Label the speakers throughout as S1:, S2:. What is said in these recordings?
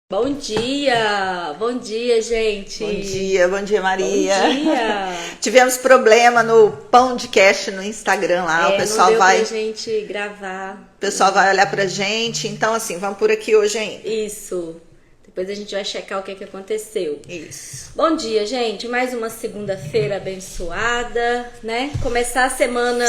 S1: Bom dia, gente.
S2: Bom dia, Maria.
S1: Bom dia.
S2: Tivemos problema no podcast no Instagram lá, o pessoal
S1: não deu
S2: vai,
S1: pra gente gravar.
S2: o pessoal vai olhar pra gente, então assim, vamos por aqui hoje ainda.
S1: Isso. Depois a gente vai checar o que aconteceu.
S2: Isso.
S1: Bom dia, gente. Mais uma segunda-feira abençoada, né? Começar a semana,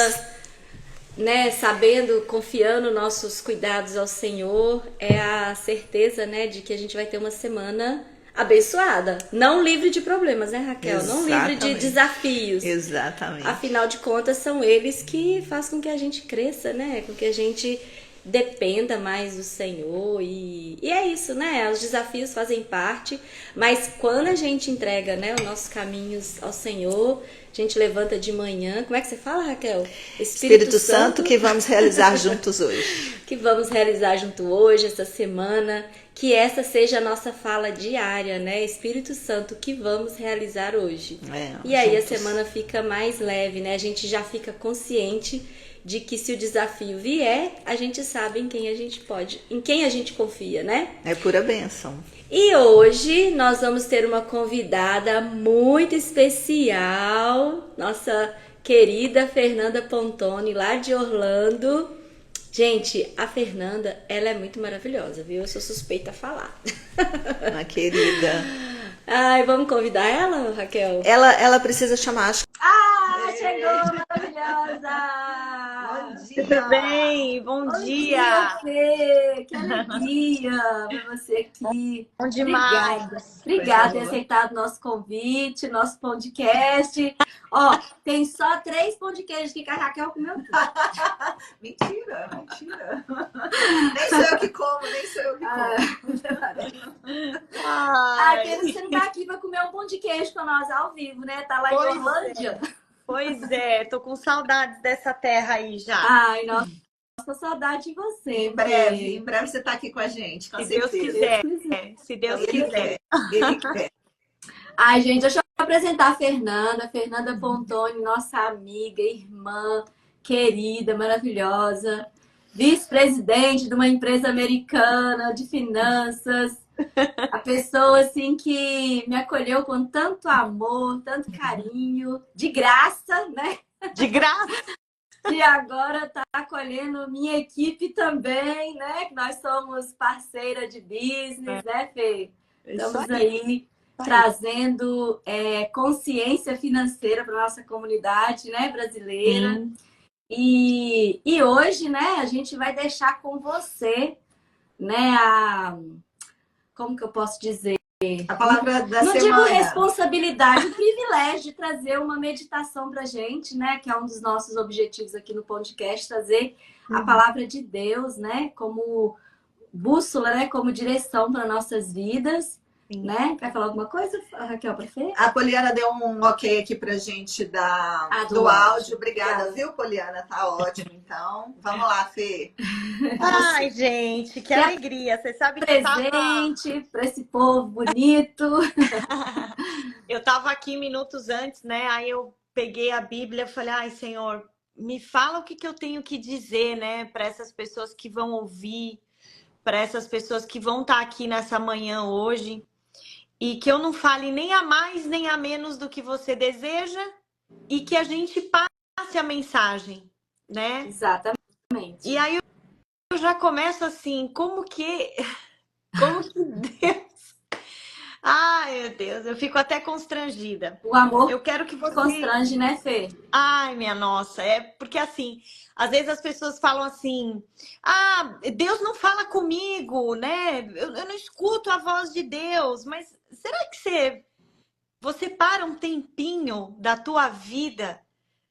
S1: né, sabendo, confiando nossos cuidados ao Senhor, é a certeza, né, de que a gente vai ter uma semana abençoada, não livre de problemas, né, Raquel? Não livre de desafios.
S2: Exatamente.
S1: Afinal de contas, são eles que fazem com que a gente cresça, né? Com que a gente dependa mais do Senhor e é isso, né? Os desafios fazem parte, mas quando a gente entrega, né, os nossos caminhos ao Senhor, a gente levanta de manhã. Como é que você fala, Raquel?
S2: Espírito Santo que vamos realizar juntos hoje.
S1: Que vamos realizar junto hoje, essa semana, que essa seja a nossa fala diária, né? Espírito Santo, que vamos realizar hoje. E aí juntos. A semana fica mais leve, né? A gente já fica consciente de que se o desafio vier, a gente sabe em quem a gente pode, em quem a gente confia, né?
S2: É pura bênção.
S1: E hoje nós vamos ter uma convidada muito especial, nossa querida Fernanda Pontoni, lá de Orlando. Gente, a Fernanda, ela é muito maravilhosa, viu? Eu sou suspeita a falar.
S2: Uma querida.
S1: Ai, vamos convidar ela, Raquel?
S2: Ela precisa chamar.
S1: Chegou, maravilhosa!
S2: Bom dia!
S3: Tudo bem? Bom dia,
S1: Fê! Que alegria ver você aqui.
S3: Bom demais.
S1: Obrigada por ter aceitado nosso convite, nosso podcast. Ó, tem só 3 pão de queijo que a Raquel comeu tudo.
S2: Mentira. Nem sou eu que como.
S1: Você não tá aqui pra comer um pão de queijo com nós ao vivo, né? Tá lá em Orlândia.
S3: Pois é, tô com saudades dessa terra aí já.
S1: Ai, nossa, tô saudade de você.
S2: Em breve você tá aqui com a gente, com
S3: Se
S2: certeza.
S3: Deus quiser. Se Deus quiser.
S2: Ele quer.
S1: Ai, gente, deixa eu apresentar a Fernanda Pontoni, nossa amiga, irmã, querida, maravilhosa, vice-presidente de uma empresa americana de finanças, a pessoa assim que me acolheu com tanto amor, tanto carinho, de graça, né?
S3: De graça.
S1: E agora tá acolhendo minha equipe também, né? Que nós somos parceira de business, né, Fê? Estamos aí trazendo consciência financeira para nossa comunidade, né, brasileira. E hoje, né, a gente vai deixar com você, né, como que eu posso dizer?
S2: A palavra da
S1: Não
S2: semana.
S1: digo responsabilidade, o privilégio de trazer uma meditação pra gente, né, que é um dos nossos objetivos aqui no podcast, trazer a palavra de Deus, né, como bússola, né, como direção para nossas vidas. Né? Quer falar alguma coisa, Raquel, pra Fê?
S2: A Poliana deu um ok aqui pra gente do áudio. Obrigada, viu, Poliana? Tá ótimo, então. Vamos lá, Fê.
S3: Ai, gente, que alegria. Você sabe que
S1: presente para esse povo bonito.
S3: Eu tava aqui minutos antes, né? Aí eu peguei a Bíblia e falei, ai, Senhor, me fala o que eu tenho que dizer, né? Para essas pessoas que vão ouvir, para essas pessoas que vão estar aqui nessa manhã hoje. E que eu não fale nem a mais nem a menos do que você deseja e que a gente passe a mensagem, né?
S1: Exatamente.
S3: E aí eu já começo assim, como que Deus... Ai, meu Deus, eu fico até constrangida.
S1: O amor
S3: eu quero que você
S1: constrange, né, Fê?
S3: Ai, minha nossa, é porque assim, às vezes as pessoas falam assim, Deus não fala comigo, né? Eu não escuto a voz de Deus, mas será que você para um tempinho da tua vida,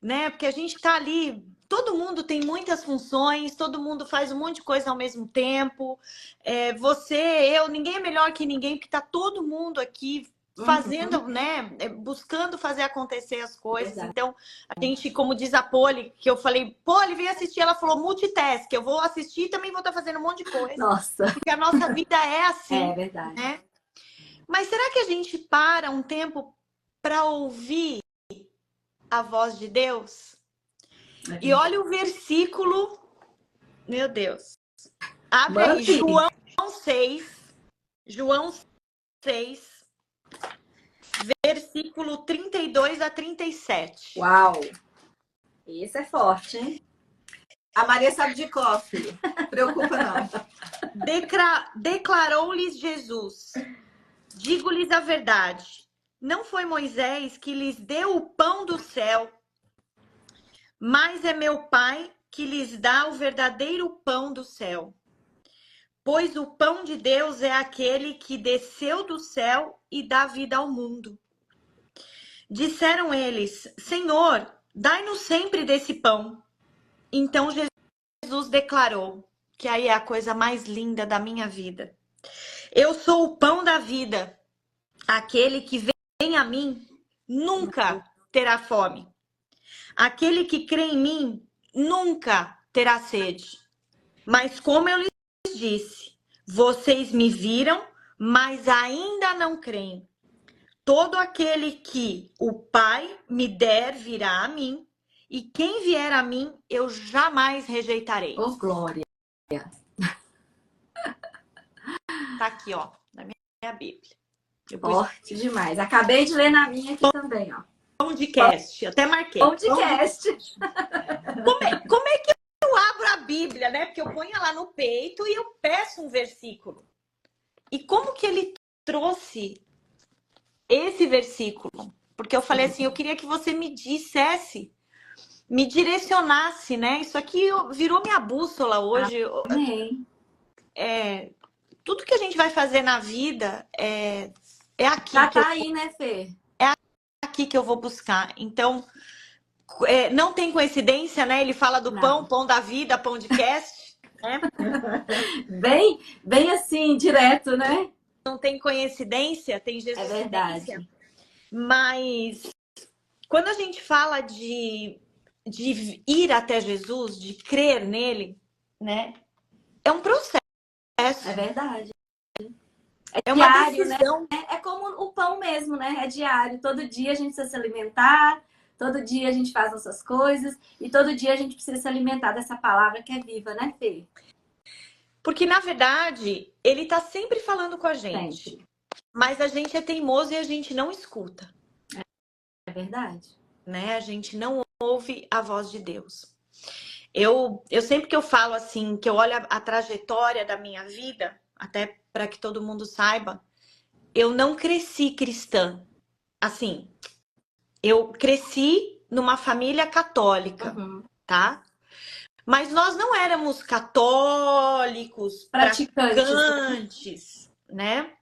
S3: né? Porque a gente tá ali, todo mundo tem muitas funções, todo mundo faz um monte de coisa ao mesmo tempo. Ninguém é melhor que ninguém, porque tá todo mundo aqui fazendo, né? Buscando fazer acontecer as coisas. Exato. Então, a gente, como diz a Poli, que eu falei, Poli, vem assistir. Ela falou multitask, eu vou assistir e também vou estar fazendo um monte de coisa.
S1: Nossa.
S3: Porque a nossa vida é assim.
S1: É verdade.
S3: Né? Mas será que a gente para um tempo para ouvir a voz de Deus? E olha o versículo, meu Deus. Abre aí, João 6. João 6, versículo 32 a 37.
S1: Uau! Esse é forte, hein?
S2: A Maria sabe de cor, filho. Preocupa não.
S3: Declarou-lhes Jesus: digo-lhes a verdade, não foi Moisés que lhes deu o pão do céu, mas é meu Pai que lhes dá o verdadeiro pão do céu. Pois o pão de Deus é aquele que desceu do céu e dá vida ao mundo. Disseram eles: Senhor, dai-nos sempre desse pão. Então Jesus declarou, que aí é a coisa mais linda da minha vida: eu sou o pão da vida. Aquele que vem a mim nunca terá fome. Aquele que crê em mim nunca terá sede. Mas como eu lhes disse, vocês me viram, mas ainda não creem. Todo aquele que o Pai me der virá a mim, e quem vier a mim eu jamais rejeitarei.
S1: Oh, glória!
S3: Tá aqui, ó, na minha Bíblia.
S1: Forte demais. Acabei de ler na minha aqui também, ó.
S3: Podcast, até marquei.
S1: Podcast.
S3: Como é que eu abro a Bíblia, né? Porque eu ponho ela no peito e eu peço um versículo. E como que ele trouxe esse versículo? Porque eu falei assim, eu queria que você me dissesse, me direcionasse, né? Isso aqui virou minha bússola hoje.
S1: Amém.
S3: Tudo que a gente vai fazer na vida é aqui.
S1: Já tá aí, né, Fê?
S3: É aqui que eu vou buscar. Então, não tem coincidência, né? Ele fala do pão da vida, pão de cast, né?
S1: Bem assim, direto, né?
S3: Não tem coincidência, tem Jesus.
S1: É verdade.
S3: Mas quando a gente fala de ir até Jesus, de crer nele, né? É um processo.
S1: É verdade.
S3: É uma
S1: diário,
S3: decisão.
S1: né? É como o pão mesmo, né? É diário. Todo dia a gente precisa se alimentar, todo dia a gente faz nossas coisas e todo dia a gente precisa se alimentar dessa palavra que é viva, né, Fê?
S3: Porque, na verdade, ele tá sempre falando com a gente.
S1: Sempre.
S3: Mas a gente é teimoso e a gente não escuta.
S1: É verdade.
S3: Né? A gente não ouve a voz de Deus. Eu sempre que eu falo assim, que eu olho a trajetória da minha vida, até para que todo mundo saiba, eu não cresci cristã. Assim, eu cresci numa família católica, tá? Mas nós não éramos católicos, praticantes, né?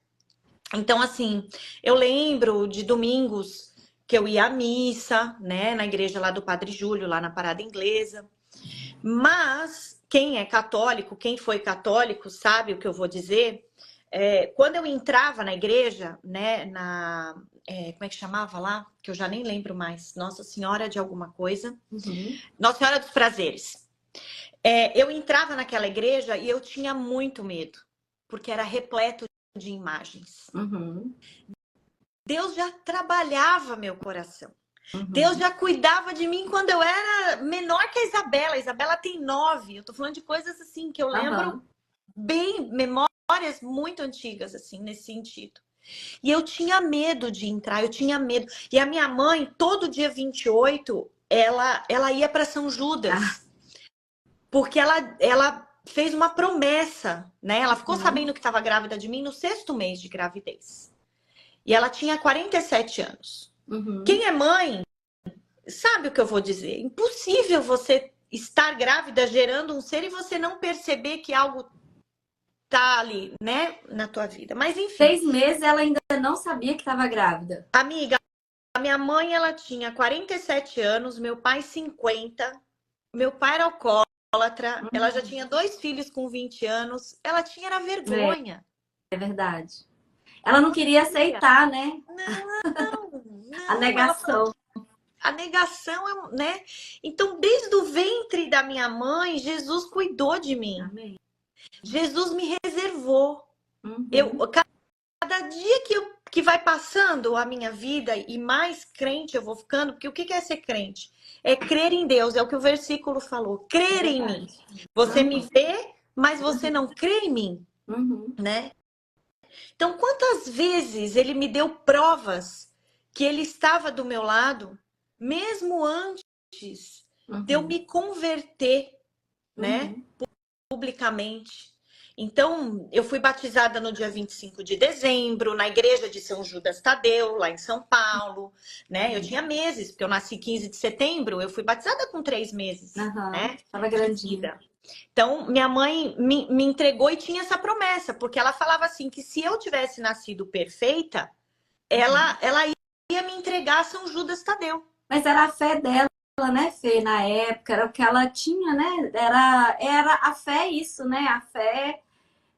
S3: Então, assim, eu lembro de domingos que eu ia à missa, né? Na igreja lá do Padre Júlio, lá na Parada Inglesa. Mas quem é católico, quem foi católico, sabe o que eu vou dizer. Quando eu entrava na igreja, né? Como é que chamava lá? Que eu já nem lembro mais. Nossa Senhora de alguma coisa. Nossa Senhora dos Prazeres. Eu entrava naquela igreja e eu tinha muito medo, porque era repleto de imagens. Deus já trabalhava meu coração. Deus já cuidava de mim quando eu era menor que a Isabela. A Isabela tem 9. Eu tô falando de coisas assim que eu lembro bem, memórias muito antigas, assim, nesse sentido. E eu tinha medo de entrar, eu tinha medo. E a minha mãe, todo dia 28, ela ia para São Judas. Porque ela fez uma promessa, né? Ela ficou sabendo que estava grávida de mim no 6º mês de gravidez. E ela tinha 47 anos. Quem é mãe sabe o que eu vou dizer. Impossível você estar grávida, gerando um ser e você não perceber que algo tá ali, né? Na tua vida. Mas enfim.
S1: 6 meses ela ainda não sabia que estava grávida.
S3: Amiga, a minha mãe, ela tinha 47 anos, meu pai 50. Meu pai era alcoólatra. Ela já tinha 2 filhos com 20 anos. Ela tinha vergonha.
S1: É verdade. Ela não queria aceitar, né?
S3: Não.
S1: A negação.
S3: A negação, né? Então, desde o ventre da minha mãe, Jesus cuidou de mim.
S1: Amém.
S3: Jesus me reservou. Cada dia que vai passando a minha vida e mais crente eu vou ficando, porque o que é ser crente? É crer em Deus, é o que o versículo falou. Crer em mim. Você me vê, mas você não crê em mim, né? Então, quantas vezes ele me deu provas que ele estava do meu lado, mesmo antes de eu me converter, né, publicamente. Então, eu fui batizada no dia 25 de dezembro, na igreja de São Judas Tadeu, lá em São Paulo, né? Eu tinha meses, porque eu nasci 15 de setembro, eu fui batizada com 3 meses, né?
S1: Tava grandinha.
S3: Então, minha mãe me entregou e tinha essa promessa, porque ela falava assim, que se eu tivesse nascido perfeita, ela ia me entregar a São Judas Tadeu.
S1: Mas era a fé dela, né, Fê, na época, era o que ela tinha, né? Era a fé isso, né? A fé,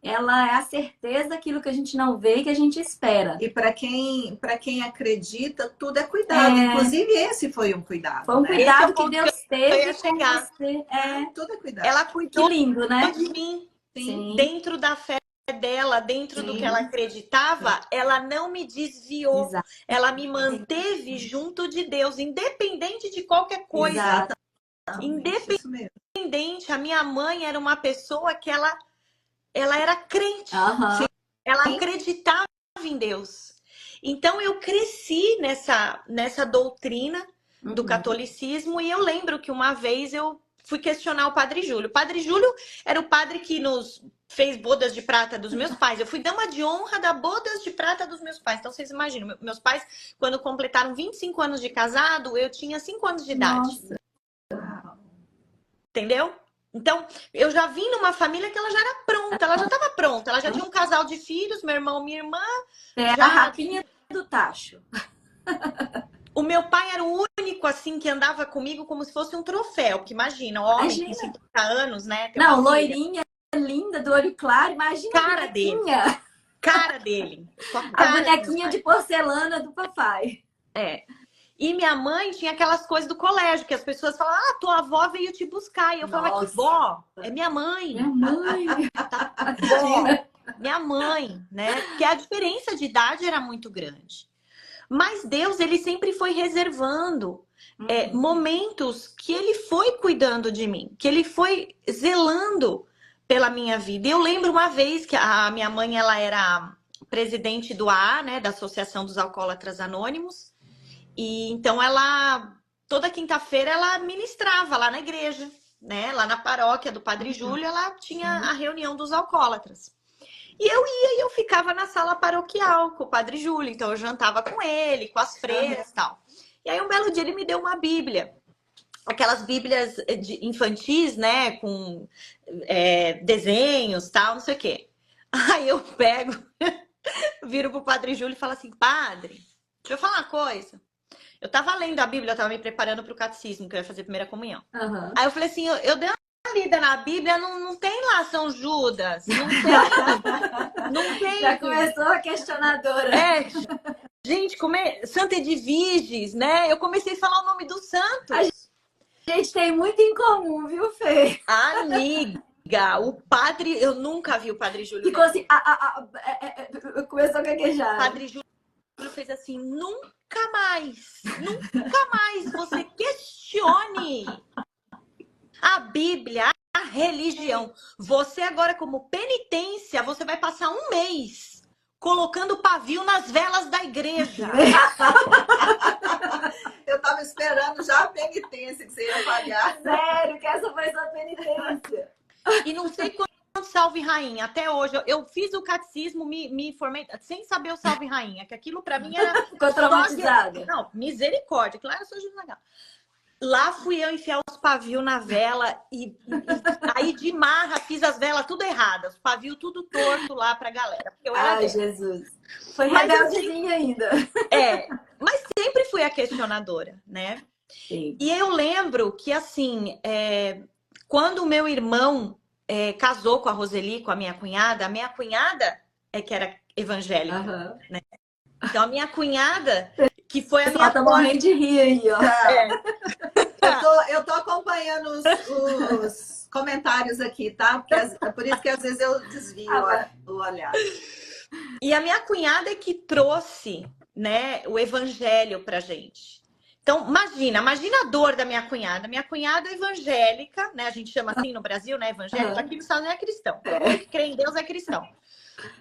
S1: ela é a certeza daquilo que a gente não vê e que a gente espera.
S2: E para quem acredita, tudo é cuidado. Inclusive, esse foi um cuidado.
S1: Foi um cuidado que Deus teve
S3: com você.
S2: Tudo é cuidado.
S3: Ela cuidou
S1: que lindo, né?
S3: de mim.
S1: Sim.
S3: Dentro da fé dela, dentro do que ela acreditava, ela não me desviou.
S1: Exato.
S3: Ela me manteve junto de Deus, independente de qualquer coisa.
S1: Exato.
S3: Independente. A minha mãe era uma pessoa que ela era crente. Ela acreditava em Deus. Então eu cresci nessa doutrina do catolicismo e eu lembro que uma vez eu fui questionar o Padre Júlio. O Padre Júlio era o padre que nos fez bodas de prata dos meus pais. Eu fui dama de honra da bodas de prata dos meus pais. Então vocês imaginam, meus pais, quando completaram 25 anos de casado, eu tinha 5 anos de idade.
S1: Nossa.
S3: Entendeu? Então, eu já vim numa família que ela já era pronta, ela já estava pronta, ela já tinha um casal de filhos, meu irmão, minha irmã.
S1: A rapinha do tacho.
S3: O meu pai era o único, assim, que andava comigo como se fosse um troféu. Porque imagina, homem com 50 anos, né?
S1: Não, loirinha, linda, do olho claro. Imagina
S3: cara
S1: a bonequinha.
S3: dele. Cara dele.
S1: A bonequinha de porcelana do papai.
S3: E minha mãe tinha aquelas coisas do colégio, que as pessoas falavam, tua avó veio te buscar. E eu falava, que vó? É minha mãe.
S1: Minha mãe.
S3: Vó, minha mãe, né? Porque a diferença de idade era muito grande. Mas Deus, ele sempre foi reservando momentos que ele foi cuidando de mim, que ele foi zelando pela minha vida. E eu lembro uma vez que a minha mãe, ela era presidente do AA, né, da Associação dos Alcoólatras Anônimos. E então ela, toda quinta-feira, ela ministrava lá na igreja, né, lá na paróquia do Padre Júlio, ela tinha a reunião dos alcoólatras. E eu ia e eu ficava na sala paroquial com o Padre Júlio. Então eu jantava com ele, com as freiras e tal. E aí um belo dia ele me deu uma Bíblia. Aquelas Bíblias infantis, né? Com desenhos, tal, não sei o quê. Aí eu pego, viro pro Padre Júlio e falo assim, Padre, deixa eu falar uma coisa. Eu tava lendo a Bíblia, eu tava me preparando pro catecismo, que eu ia fazer a primeira comunhão. Aí eu falei assim, eu dei uma lida na Bíblia, não tem lá São Judas, não tem.
S1: Já começou a questionadora.
S3: Gente, Santa Edviges, né? Eu comecei a falar o nome dos santos.
S1: A gente tem muito em comum, viu, Fê?
S3: Amiga, o padre, eu nunca vi o Padre Júlio.
S1: Ficou assim, começou a gaguejar.
S3: O Padre Júlio fez assim, nunca mais você questione a Bíblia, a religião. Você agora, como penitência, você vai passar um mês colocando pavio nas velas da igreja.
S2: Eu tava esperando já a penitência que você ia pagar.
S1: Sério, que essa foi sua penitência.
S3: E não sei quanto salve rainha. Até hoje, eu fiz o catecismo, me formei sem saber o salve rainha, que aquilo pra mim era...
S1: Ficou traumatizada.
S3: Não, misericórdia. Claro, eu sou legal. Lá fui eu enfiar os pavios na vela e aí de marra fiz as velas tudo erradas, os pavios tudo torto lá pra galera. Porque eu era
S1: Jesus. Foi rebeldezinha ainda.
S3: Mas sempre fui a questionadora, né?
S1: Sim.
S3: E eu lembro que, assim, quando o meu irmão casou com a Roseli, com a minha cunhada é que era evangélica, né? Então, a minha cunhada, que foi a minha...
S1: tá morrendo de rir aí, ó.
S2: Eu tô acompanhando os comentários aqui, tá? Por isso que às vezes eu desvio o olhar.
S3: E a minha cunhada é que trouxe, né, o evangelho pra gente. Então, imagina a dor da minha cunhada. Minha cunhada é evangélica, né? A gente chama assim no Brasil, né? Evangélico. Aqui nos Estados Unidos é cristão. Todo mundo que crê em Deus é cristão.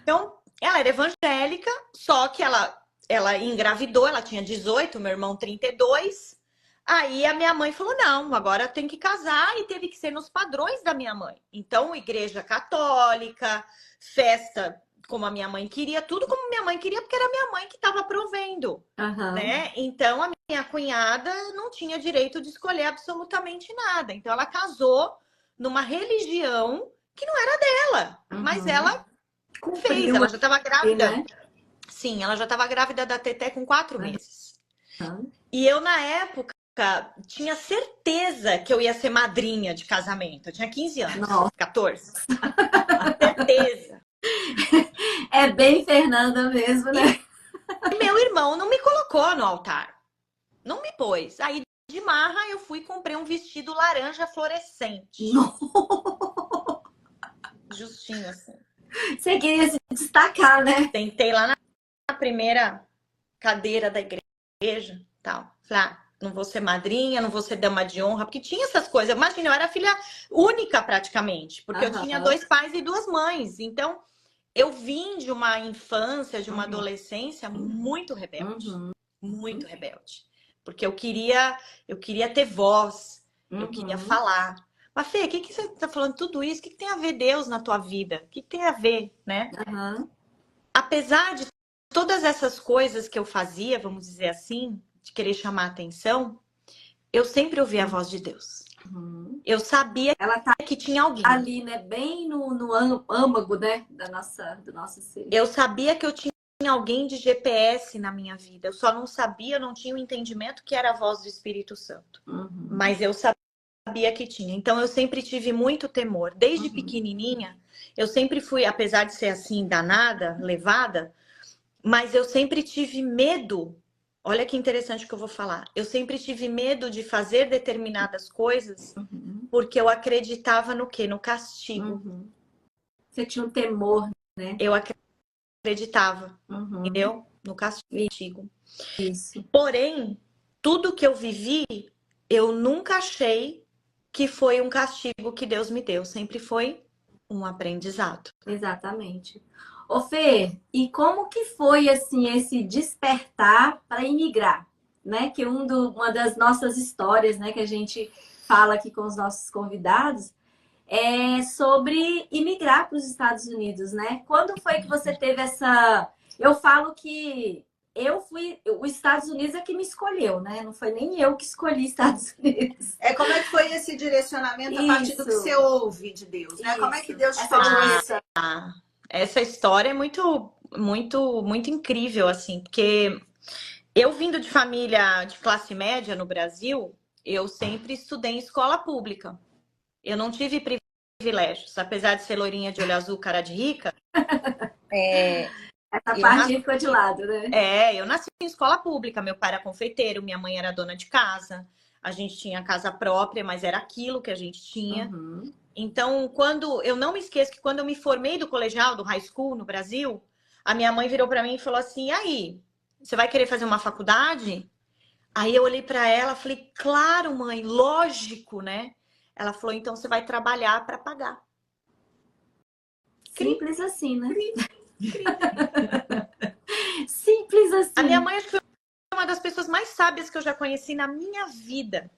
S3: Então, ela era evangélica, só que ela engravidou, ela tinha 18, meu irmão 32. Aí a minha mãe falou: não, agora tem que casar, e teve que ser nos padrões da minha mãe. Então, igreja católica, festa como a minha mãe queria, tudo como minha mãe queria, porque era a minha mãe que estava provendo, né? Então, a minha cunhada não tinha direito de escolher absolutamente nada. Então, ela casou numa religião que não era dela, mas ela fez, ela já estava grávida.
S1: Né?
S3: Sim, ela já estava grávida da Teté com 4 meses. E eu, na época, tinha certeza que eu ia ser madrinha de casamento. Eu tinha 15 anos,
S1: Nossa.
S3: 14. Certeza.
S1: É bem Fernanda mesmo, né?
S3: E meu irmão não me colocou no altar. Não me pôs. Aí, de marra, eu fui e comprei um vestido laranja fluorescente. Justinho, assim.
S1: Você queria se destacar, né?
S3: Sentei lá na primeira cadeira da igreja, tal. Falei: não vou ser madrinha, não vou ser dama de honra, porque tinha essas coisas. Imagina, eu era filha única praticamente, porque eu tinha 2 pais e 2 mães. Então, eu vim de uma infância, de uma adolescência muito rebelde. Muito rebelde. Porque eu queria ter voz, eu queria falar. Mas, Fê, o que você tá falando tudo isso? O que tem a ver Deus na tua vida? O que tem a ver, né? Apesar de todas essas coisas que eu fazia, vamos dizer assim, de querer chamar atenção, eu sempre ouvi a voz de Deus. Eu sabia
S1: Ela tá
S3: que tinha alguém
S1: ali, né? Bem no âmago, né? Do nosso ser.
S3: Eu sabia que eu tinha alguém de GPS na minha vida. Eu só não sabia, não tinha o entendimento que era a voz do Espírito Santo. Mas eu sabia que tinha. Então eu sempre tive muito temor. Desde pequenininha, eu sempre fui, apesar de ser assim, danada, levada, mas eu sempre tive medo. Olha que interessante o que eu vou falar. Eu sempre tive medo de fazer determinadas coisas porque eu acreditava no quê? No castigo.
S1: Você tinha um temor, né?
S3: Eu acreditava, entendeu? No castigo.
S1: Isso.
S3: Porém, tudo que eu vivi, eu nunca achei que foi um castigo que Deus me deu. Sempre foi um aprendizado.
S1: Exatamente. Ô Fê, e como que foi assim esse despertar para imigrar, né? Que uma das nossas histórias, né, que a gente fala aqui com os nossos convidados é sobre imigrar para os Estados Unidos, né? Quando foi que você teve essa? Eu falo que os Estados Unidos é que me escolheu, né? Não foi nem eu que escolhi Estados Unidos.
S2: Como é que foi esse direcionamento a partir do que você ouve de Deus, né? Como é que Deus te falou isso?
S3: Essa história é muito, muito, muito incrível, assim, porque eu vindo de família de classe média no Brasil, eu sempre estudei em escola pública. Eu não tive privilégios, apesar de ser loirinha de olho azul, cara de rica.
S1: Essa parte ficou de lado, né?
S3: Eu nasci em escola pública. Meu pai era confeiteiro, minha mãe era dona de casa. A gente tinha casa própria, mas era aquilo que a gente tinha. Então, eu não me esqueço que quando eu me formei do colegial, do high school no Brasil, a minha mãe virou para mim e falou assim: aí, você vai querer fazer uma faculdade? Aí eu olhei para ela e falei: claro, mãe, lógico, né? Ela falou: então você vai trabalhar para pagar.
S1: Simples assim, né? Simples assim.
S3: A minha mãe acho que foi uma das pessoas mais sábias que eu já conheci na minha vida.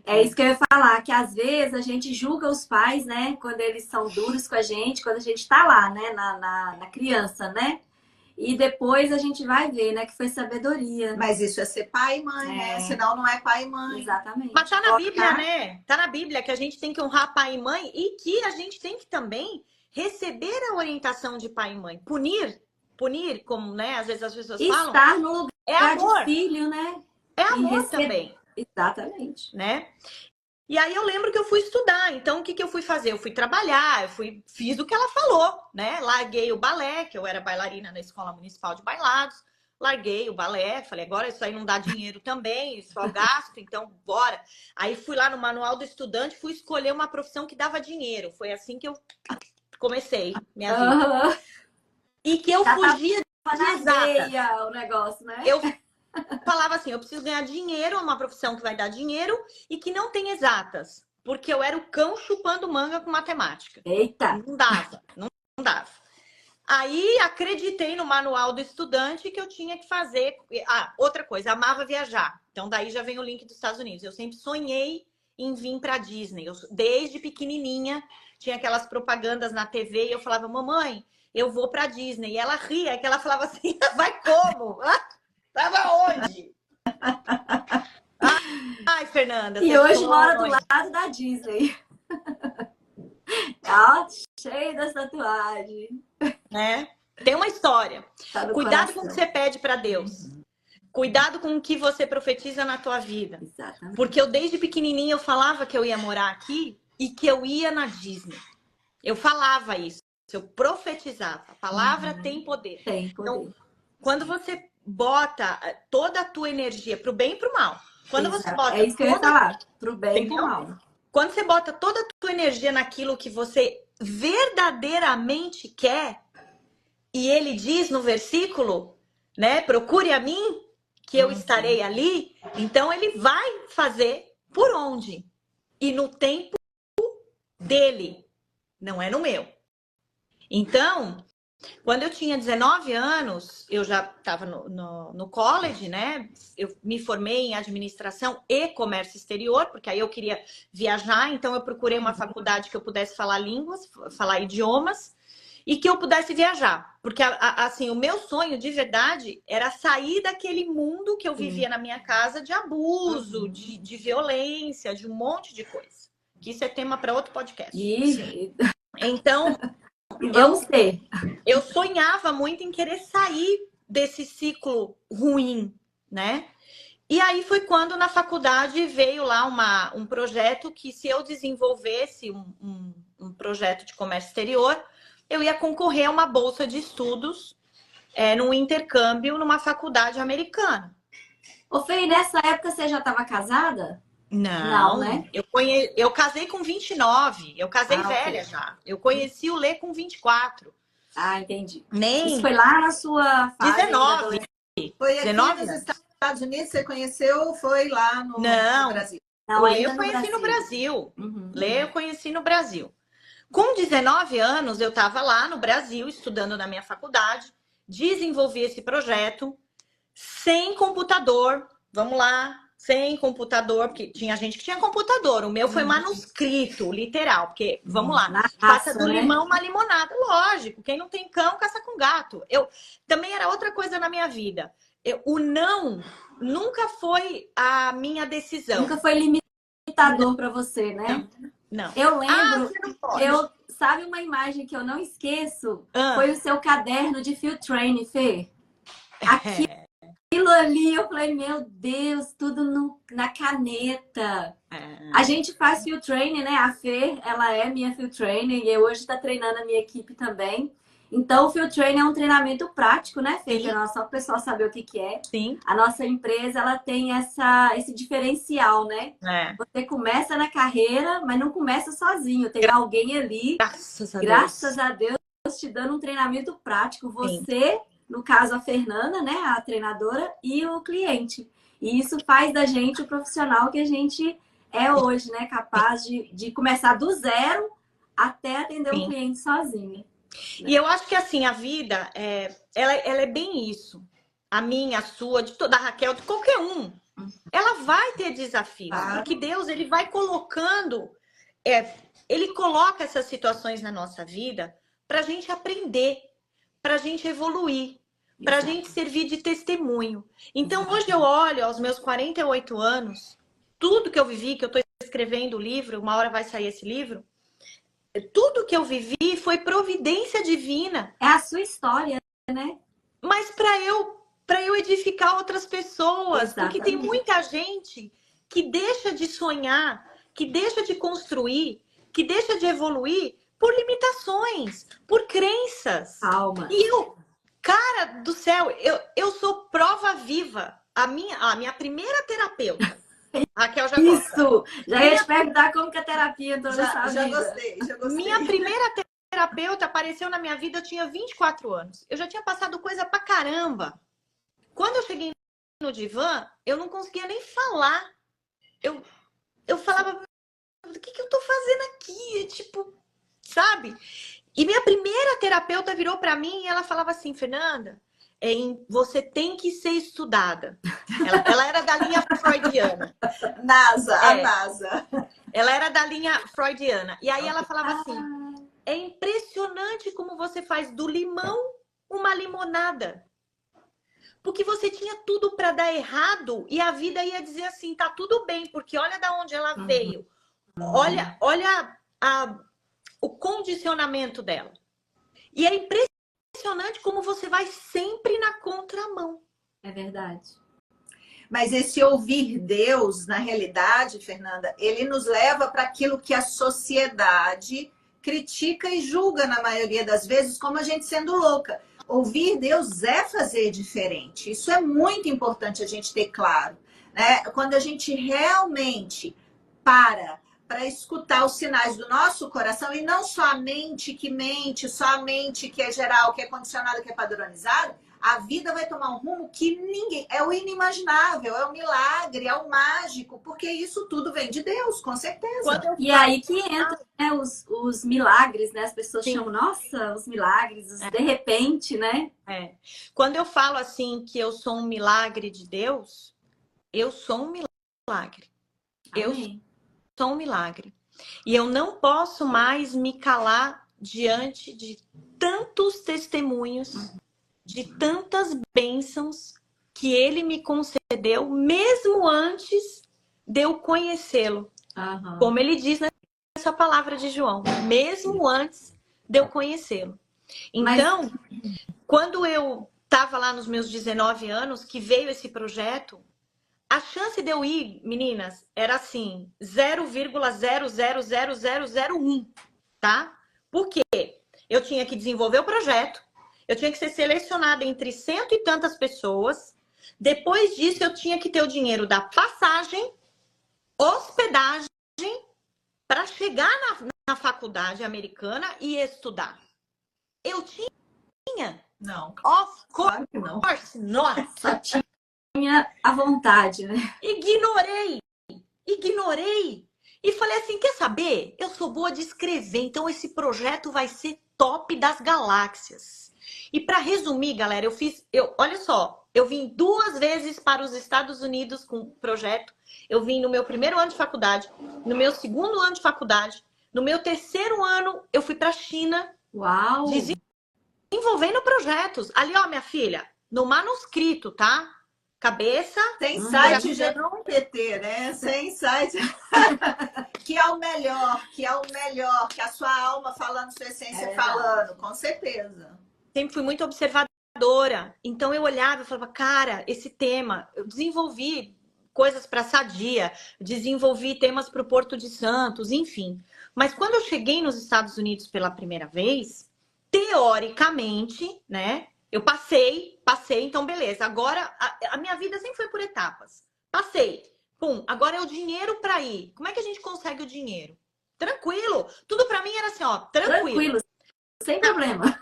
S1: É isso que eu ia falar, que às vezes a gente julga os pais, né? Quando eles são duros com a gente, quando a gente tá lá, né? Na criança, né? E depois a gente vai ver, né? Que foi sabedoria.
S2: Mas isso é ser pai e mãe, né? Senão não é pai e mãe.
S1: Exatamente.
S3: Mas tá na Bíblia, né? Tá na Bíblia que a gente tem que honrar pai e mãe e que a gente tem que também receber a orientação de pai e mãe. Punir, como, né? Às vezes as pessoas falam.
S1: Estar no lugar
S3: é amor.
S1: de filho, né?
S3: É amor também.
S1: Exatamente.
S3: Né? E aí eu lembro que eu fui estudar. Então, o que eu fui fazer? Eu fui trabalhar, fiz o que ela falou, né? Larguei o balé, que eu era bailarina na Escola Municipal de Bailados. Larguei o balé, falei: agora isso aí não dá dinheiro também, só gasto, então bora. Aí fui lá no Manual do Estudante, fui escolher uma profissão que dava dinheiro. Foi assim que eu comecei minha vida. E que eu fugia de exatas.
S1: O negócio, né?
S3: Eu falava assim: eu preciso ganhar dinheiro, é uma profissão que vai dar dinheiro e que não tem exatas. Porque eu era o cão chupando manga com matemática.
S1: Eita!
S3: Não dava, não dava. Aí acreditei no manual do estudante que eu tinha que fazer. Ah, outra coisa, amava viajar. Então daí já vem o link dos Estados Unidos. Eu sempre sonhei em vir para Disney. Desde pequenininha tinha aquelas propagandas na TV e eu falava, mamãe, eu vou para Disney. E ela ria, que ela falava assim, vai como? Tava onde? Ai, Fernanda,
S1: E
S3: você
S1: hoje
S3: sonha.
S1: mora do lado da Disney. Ó, cheio das tatuagens.
S3: Né? Tem uma história.
S1: Tá no
S3: Cuidado com o
S1: coração.
S3: que você pede para Deus. Cuidado com o que você profetiza na tua vida.
S1: Exatamente.
S3: Porque eu desde pequenininha eu falava que eu ia morar aqui e que eu ia na Disney. Eu falava isso. Eu profetizava. A palavra tem poder.
S1: Tem poder.
S3: Então, quando você bota toda a tua energia pro bem e pro mal. Quando você bota
S1: É isso que eu ia falar. Pro bem e pro mal.
S3: Quando você bota toda a tua energia naquilo que você verdadeiramente quer, e ele diz no versículo, né? Procure a mim, que eu estarei ali. Então ele vai fazer por onde? E no tempo dele, não é no meu. Então, quando eu tinha 19 anos, eu já estava no college, né? Eu me formei em administração e comércio exterior, porque aí eu queria viajar, então eu procurei uma faculdade que eu pudesse falar línguas, falar idiomas, e que eu pudesse viajar. Porque, assim, o meu sonho de verdade era sair daquele mundo que eu vivia na minha casa de abuso, de violência, de um monte de coisa. Que isso é tema para outro podcast. Então,
S1: vamos ter.
S3: Eu sonhava muito em querer sair desse ciclo ruim, né? E aí foi quando na faculdade veio lá um projeto que se eu desenvolvesse um projeto de comércio exterior, eu ia concorrer a uma bolsa de estudos num intercâmbio numa faculdade americana.
S1: Ô, Fê, nessa época você já estava casada?
S3: Não,
S1: né?
S3: Eu casei com 29, eu casei velha já. Eu conheci o Lê com 24.
S1: Ah, entendi.
S3: Nem...
S1: Isso foi lá na sua fase
S3: 19.
S2: Foi aqui
S3: 19
S2: nos Estados Unidos, você conheceu ou foi lá no Brasil?
S1: Não,
S3: o Lê eu conheci no Brasil. Lê eu conheci no Brasil. Com 19 anos, eu estava lá no Brasil, estudando na minha faculdade, desenvolvi esse projeto sem computador. Vamos lá, sem computador, porque tinha gente que tinha computador. O meu foi manuscrito, literal, porque, vamos lá, faça do limão uma limonada. Lógico, quem não tem cão, caça com gato. Também era outra coisa na minha vida. O não nunca foi a minha decisão.
S1: Nunca foi limitador para você, né?
S3: Não.
S1: Eu lembro,
S3: você não pode.
S1: sabe uma imagem que eu não esqueço? Foi o seu caderno de field training, Fê. Aquilo ali, eu falei, meu Deus, tudo na caneta. A gente faz field training, né? A Fê, ela é minha field trainer e hoje está treinando a minha equipe também. Então, o field training é um treinamento prático, né, Fê? Só para o pessoal saber o que é.
S3: Sim.
S1: A nossa empresa, ela tem esse diferencial, né? Você começa na carreira, mas não começa sozinho. Tem alguém ali, graças a Deus, te dando um treinamento prático. Você, no caso, a Fernanda, né, a treinadora, e o cliente. E isso faz da gente o profissional que a gente é hoje, né? Capaz de começar do zero até atender um cliente sozinho.
S3: E eu acho que assim, a vida, ela é bem isso. A minha, a sua, de toda a Raquel, de qualquer um. Ela vai ter desafios. Porque Deus, ele vai colocando, ele coloca essas situações na nossa vida para a gente aprender, para a gente evoluir, para a gente servir de testemunho. Então, hoje eu olho aos meus 48 anos, tudo que eu vivi, que eu estou escrevendo o livro, uma hora vai sair esse livro, tudo que eu vivi foi providência divina.
S1: É a sua história, né?
S3: Mas para eu edificar outras pessoas.
S1: Exatamente.
S3: Porque tem muita gente que deixa de sonhar, que deixa de construir, que deixa de evoluir por limitações, por crenças.
S1: Calma.
S3: E cara do céu, eu sou prova viva. A minha primeira terapeuta, Raquel já
S1: Isso! Já ia te perguntar como que a terapia entrou nessa vida.
S2: Já gostei.
S3: Minha primeira terapeuta apareceu na minha vida, eu tinha 24 anos. Eu já tinha passado coisa pra caramba. Quando eu cheguei no divã, eu não conseguia nem falar. Eu falava, o que eu tô fazendo aqui? Tipo, sabe? E minha primeira terapeuta virou para mim e ela falava assim, Fernanda, você tem que ser estudada. Ela era da linha freudiana.
S2: A NASA.
S3: Ela era da linha freudiana. E aí ela falava assim, é impressionante como você faz do limão uma limonada. Porque você tinha tudo para dar errado e a vida ia dizer assim, tá tudo bem, porque olha da onde ela veio. Olha o condicionamento dela. E é impressionante como você vai sempre na contramão.
S1: É verdade.
S2: Mas esse ouvir Deus, na realidade, Fernanda, ele nos leva para aquilo que a sociedade critica e julga na maioria das vezes como a gente sendo louca. Ouvir Deus é fazer diferente. Isso é muito importante a gente ter claro, né? Quando a gente realmente para escutar os sinais do nosso coração e não só a mente que mente, só a mente que é geral, que é condicionada, que é padronizada, a vida vai tomar um rumo que ninguém... É o inimaginável, é o milagre, é o mágico, porque isso tudo vem de Deus, com certeza.
S1: E aí que entra, né, os milagres, né? As pessoas
S3: Sim.
S1: chamam, nossa, os milagres, os de repente, né?
S3: Quando eu falo assim que eu sou um milagre de Deus, eu sou um milagre. Eu sou um milagre. E eu não posso mais me calar diante de tantos testemunhos, de tantas bênçãos que ele me concedeu, mesmo antes de eu conhecê-lo. Como ele diz nessa palavra de João, mesmo antes de eu conhecê-lo. Então, quando eu estava lá nos meus 19 anos, que veio esse projeto, a chance de eu ir, meninas, era assim, 0,000001, tá? Por quê? Eu tinha que desenvolver o projeto, eu tinha que ser selecionada entre cento e tantas pessoas. Depois disso, eu tinha que ter o dinheiro da passagem, hospedagem, para chegar na faculdade americana e estudar. Eu tinha?
S2: Não.
S3: Of
S2: Claro que não.
S3: course, nossa.
S1: Só tinha a vontade, né?
S3: Ignorei. E falei assim, quer saber? Eu sou boa de escrever, então esse projeto vai ser top das galáxias. E para resumir, galera, olha só, eu vim 2 vezes para os Estados Unidos com o projeto. Eu vim no meu primeiro ano de faculdade, no meu segundo ano de faculdade, no meu terceiro ano eu fui para a China.
S1: Uau!
S3: Desenvolvendo projetos. Ali, ó, minha filha, no manuscrito, tá? Cabeça.
S2: Sem site GPT, né? Sem site. Que é o melhor, que a sua alma falando, sua essência falando, com certeza.
S3: Sempre fui muito observadora. Então eu olhava e falava, cara, esse tema, eu desenvolvi coisas para Sadia, desenvolvi temas para o Porto de Santos, enfim. Mas quando eu cheguei nos Estados Unidos pela primeira vez, teoricamente, né? Eu passei, então beleza. Agora, a minha vida sempre foi por etapas. Passei. Pum, agora é o dinheiro para ir. Como é que a gente consegue o dinheiro? Tranquilo. Tudo para mim era assim, ó, tranquilo.
S1: Sem problema.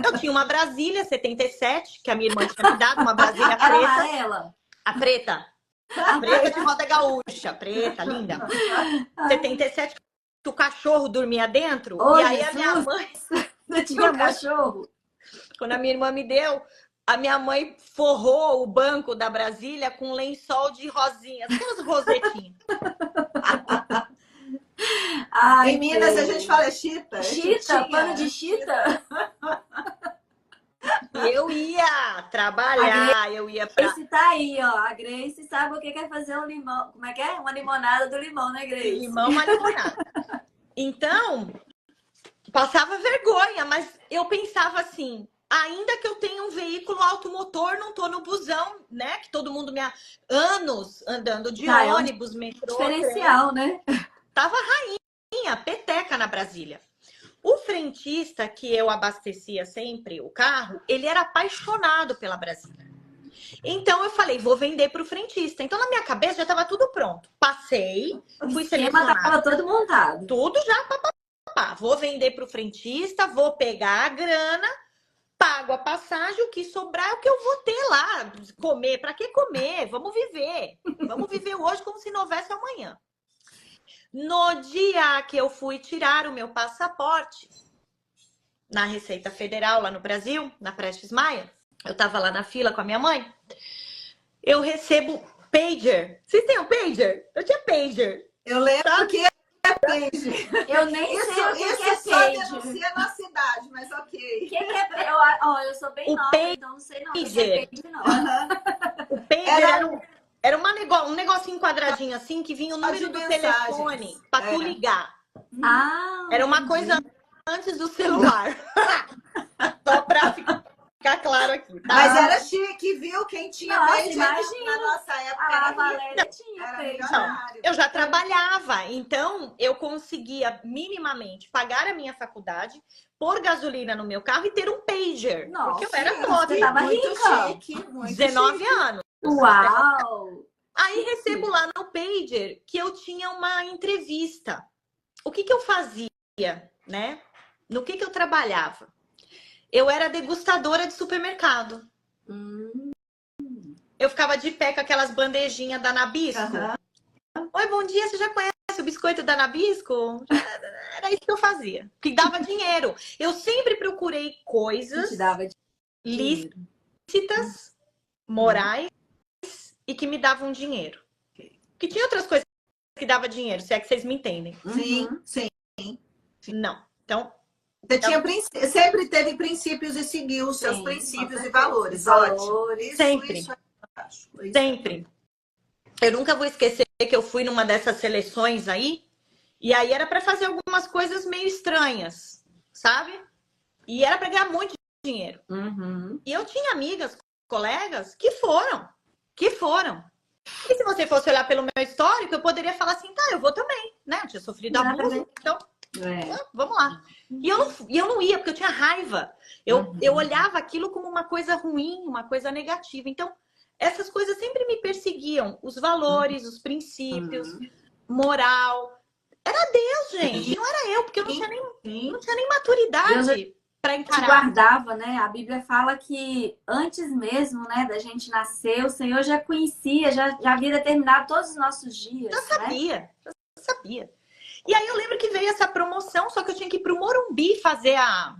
S3: Eu tinha uma Brasília 77, que a minha irmã tinha me dado, uma Brasília preta.
S1: Era amarela?
S3: A preta. A preta de roda gaúcha. Preta, linda. 77, que o cachorro dormia dentro.
S1: Oh,
S3: e aí
S1: Jesus.
S3: a minha mãe...
S1: Não tinha um cachorro?
S3: Quando a minha irmã me deu, a minha mãe forrou o banco da Brasília com lençol de rosinhas, aquelas rosetinhas.
S2: Em Minas a gente fala chita.
S1: Chita, pano de chita.
S3: Eu ia trabalhar, eu ia pra...
S1: Grace tá aí, ó. A Grace sabe o que é fazer um limão. Como é que é? Uma limonada do limão, né, Grace?
S3: Limão, uma limonada. Então, passava vergonha, mas eu pensava assim, ainda que eu tenha um veículo automotor, não tô no busão, né? Que todo mundo anos andando de ônibus, metrô.
S1: Diferencial, né?
S3: Tava rainha, peteca na Brasília. O frentista que eu abastecia sempre o carro, ele era apaixonado pela Brasília. Então eu falei, vou vender para o frentista. Então na minha cabeça já estava tudo pronto. Passei, fui selecionada.
S1: Estava todo montado.
S3: Tudo já, vou vender para o frentista, vou pegar a grana, pago a passagem, o que sobrar é o que eu vou ter lá. Comer, para que comer? Vamos viver. Vamos viver hoje como se não houvesse amanhã. No dia que eu fui tirar o meu passaporte, na Receita Federal, lá no Brasil, na Prestes Maia. Eu tava lá na fila com a minha mãe. Eu recebo pager. Vocês têm um pager? Eu tinha pager.
S2: Eu lembro
S3: Sabe?
S2: que é pager.
S1: Eu nem sei o que
S2: Isso
S1: é
S2: só
S1: pager.
S2: denuncia a nossa idade, mas ok.
S1: O que é pager? Eu sou bem
S3: O
S1: nova, então não sei não. O que é pager, não.
S3: O pager era um negocinho quadradinho assim, que vinha o número do telefone pra tu ligar.
S1: Ah,
S3: Era uma coisa antes do celular. Só pra ficar claro aqui, tá?
S2: Mas era chique, viu? Quem tinha
S1: Nossa,
S2: pager
S1: imagina.
S2: na nossa época
S1: a
S2: era
S1: Valéria tinha
S2: era
S1: pager.
S2: milionário.
S3: Eu já trabalhava, então eu conseguia minimamente pagar a minha faculdade, pôr gasolina no meu carro e ter um pager.
S1: Nossa,
S3: porque eu era
S1: você
S3: pobre,
S1: tava
S2: Muito
S1: rica.
S2: chique, muito
S3: 19
S2: chique.
S3: anos.
S1: Uau!
S3: Aí recebo lá no pager que eu tinha uma entrevista. O que eu fazia, né? No que eu trabalhava? Eu era degustadora de supermercado. Eu ficava de pé com aquelas bandejinhas da Nabisco. Oi, bom dia, você já conhece o biscoito da Nabisco? Era isso que eu fazia, que dava dinheiro. Eu sempre procurei coisas
S1: Te dava dinheiro.
S3: lícitas, morais e que me davam dinheiro. Porque tinha outras coisas que davam dinheiro, se é que vocês me entendem.
S2: Sim, sim.
S3: Não. Então,
S2: Você sempre teve princípios e seguiu os seus
S1: Sim,
S2: princípios
S1: com
S2: e valores.
S1: certeza.
S2: Ótimo.
S3: Sempre.
S2: Isso é fantástico. Isso
S3: sempre. Eu nunca vou esquecer que eu fui numa dessas seleções aí, e aí era para fazer algumas coisas meio estranhas, sabe? E era para ganhar muito dinheiro. E eu tinha amigas, colegas que foram. E se você fosse olhar pelo meu histórico, eu poderia falar assim, tá, eu vou também, né? Eu tinha sofrido abuso, então vamos lá. E eu não ia, porque eu tinha raiva. Eu olhava aquilo como uma coisa ruim, uma coisa negativa. Então, essas coisas sempre me perseguiam. Os valores, os princípios, moral. Era Deus, gente. Não era eu, porque eu não tinha nem maturidade para
S1: Te
S3: encarar.
S1: guardava, né? A Bíblia fala que antes mesmo, né, da gente nascer, o Senhor já conhecia, já havia determinado todos os nossos dias.
S3: Já sabia. E aí eu lembro que veio essa promoção, só que eu tinha que ir pro Morumbi fazer a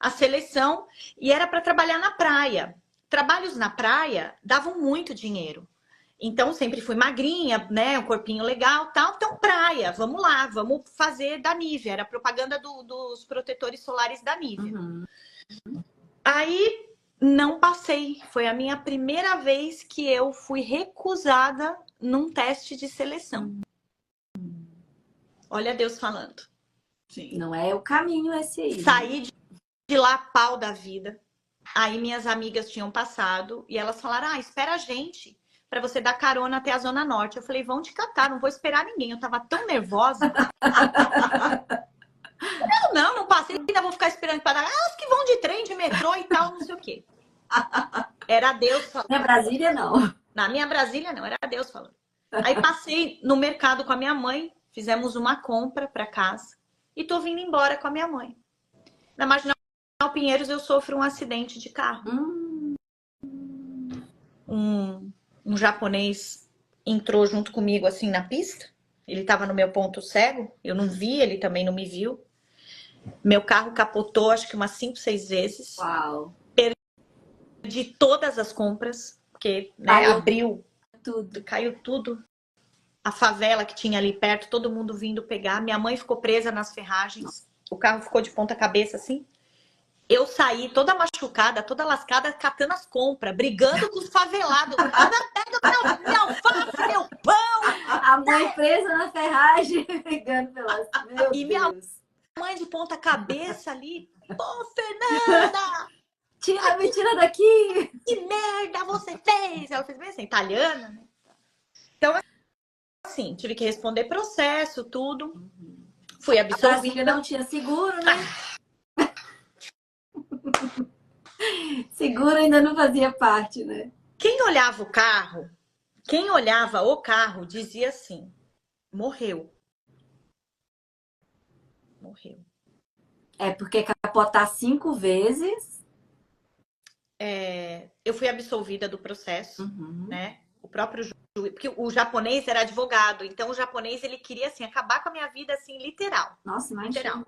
S3: seleção e era para trabalhar na praia. Trabalhos na praia davam muito dinheiro. Então sempre fui magrinha, né, um corpinho legal, tal. Então praia, vamos lá, vamos fazer da Nivea. Era propaganda dos protetores solares da Nivea. Aí não passei. Foi a minha primeira vez que eu fui recusada num teste de seleção. Olha Deus falando.
S2: Sim.
S1: Não é o caminho esse aí.
S3: Saí de lá pau da vida. Aí minhas amigas tinham passado e elas falaram, espera a gente para você dar carona até a Zona Norte. Eu falei, vão te catar, não vou esperar ninguém. Eu tava tão nervosa. Não passei, ainda vou ficar esperando para dar. As que vão de trem, de metrô e tal, não sei o quê. Era Deus falando.
S1: Na Brasília, não.
S3: Na minha Brasília, não, era Deus falando. Aí passei no mercado com a minha mãe, fizemos uma compra para casa e tô vindo embora com a minha mãe. Na Marginal Pinheiros eu sofro um acidente de carro. Um japonês entrou junto comigo assim na pista. Ele estava no meu ponto cego, eu não vi, ele também não me viu. Meu carro capotou acho que umas 5, 6 vezes.
S1: Uau.
S3: Perdi todas as compras, porque né, abriu tudo, caiu tudo. A favela que tinha ali perto, todo mundo vindo pegar. Minha mãe ficou presa nas ferragens. O carro ficou de ponta cabeça assim. Eu saí toda machucada, toda lascada, catando as compras, brigando com os favelados. Pega meu alface, meu pão!
S1: A mãe presa na ferragem, brigando pelas... Meu
S3: E
S1: Deus.
S3: minha mãe de ponta cabeça ali. Pô, Fernanda!
S1: Me tira daqui!
S3: Que merda você fez? Ela fez bem assim, italiana, né? Então, assim, tive que responder processo, tudo. Fui
S1: A Brasília
S3: absolvida.
S1: não tinha seguro, né? Seguro ainda não fazia parte, né?
S3: Quem olhava o carro dizia assim, morreu.
S1: É porque capotar 5 vezes...
S3: Eu fui absolvida do processo, né? O próprio juiz, porque o japonês era advogado, então o japonês ele queria assim acabar com a minha vida assim literal.
S1: Nossa, imagina.
S3: Literal.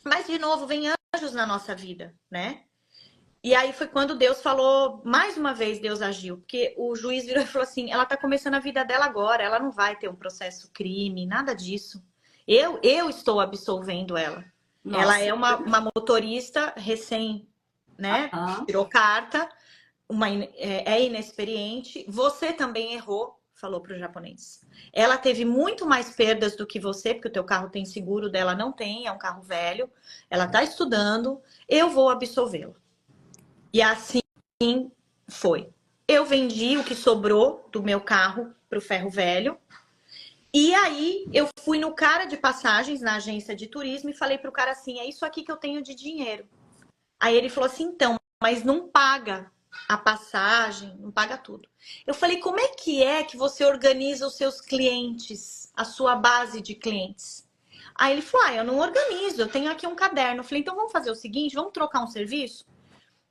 S3: Mas, de novo, vem anjos na nossa vida, né? E aí foi quando Deus falou, mais uma vez Deus agiu, porque o juiz virou e falou assim, ela tá começando a vida dela agora, ela não vai ter um processo crime, nada disso. Eu estou absolvendo ela. Ela
S1: Nossa.
S3: é uma motorista recém, né? Tirou carta, é inexperiente. Você também errou, falou pro japonês. Ela teve muito mais perdas do que você, porque o teu carro tem seguro, dela não tem, é um carro velho. Ela tá estudando, eu vou absolvê-la. E assim foi. Eu vendi o que sobrou do meu carro pro ferro velho. E aí eu fui no cara de passagens, na agência de turismo, e falei pro cara assim, é isso aqui que eu tenho de dinheiro. Aí ele falou assim, então, mas não paga a passagem, não paga tudo. Eu falei, como é que você organiza os seus clientes, a sua base de clientes? Aí ele falou, eu não organizo, eu tenho aqui um caderno. Eu falei, então vamos fazer o seguinte, vamos trocar um serviço?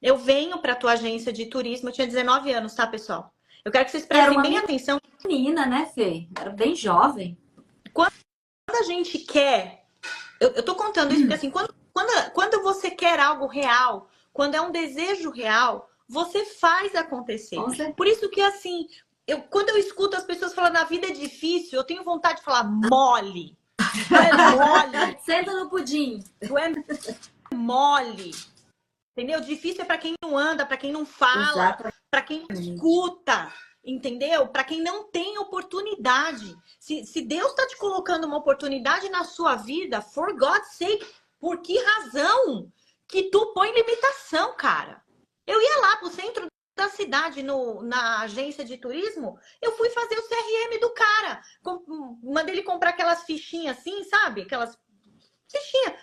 S3: Eu venho para a tua agência de turismo, eu tinha 19 anos, tá, pessoal? Eu quero que vocês prestem bem atenção.
S1: Menina, né, Fê? Era bem jovem.
S3: Quando a gente quer... Eu tô contando isso porque, assim, quando você quer algo real, quando é um desejo real, você faz acontecer. Por isso que, assim, quando eu escuto as pessoas falando a vida é difícil, eu tenho vontade de falar mole. Tu é mole.
S1: Senta no pudim.
S3: Tu é mole. Entendeu? Difícil é para quem não anda, para quem não fala, para quem não escuta, entendeu? Para quem não tem oportunidade. Se Deus está te colocando uma oportunidade na sua vida, for God's sake, por que razão que tu põe limitação, cara? Eu ia lá pro centro da cidade, na agência de turismo, eu fui fazer o CRM do cara. Mandei ele comprar aquelas fichinhas assim, sabe? Aquelas fichinhas.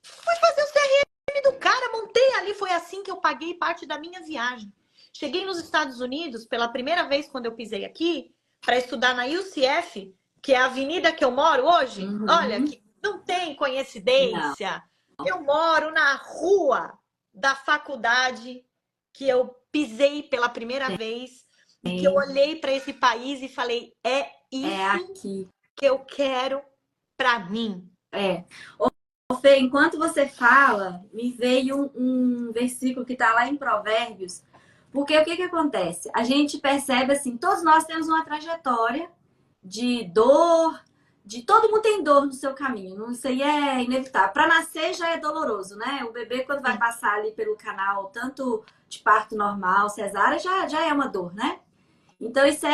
S3: Fui fazer o CRM do cara, montei ali, foi assim que eu paguei parte da minha viagem. Cheguei nos Estados Unidos pela primeira vez quando eu pisei aqui para estudar na UCF, que é a avenida que eu moro hoje. Olha, que não tem coincidência. Não. Eu moro na rua da faculdade que eu pisei pela primeira vez e que eu olhei para esse país e falei, é isso que eu quero para mim.
S1: Fê, enquanto você fala, me veio um versículo que está lá em Provérbios, porque o que acontece? A gente percebe assim, todos nós temos uma trajetória de dor, todo mundo tem dor no seu caminho, isso aí é inevitável. Para nascer já é doloroso, né? O bebê quando vai passar ali pelo canal, tanto de parto normal, cesárea, já é uma dor, né? Então isso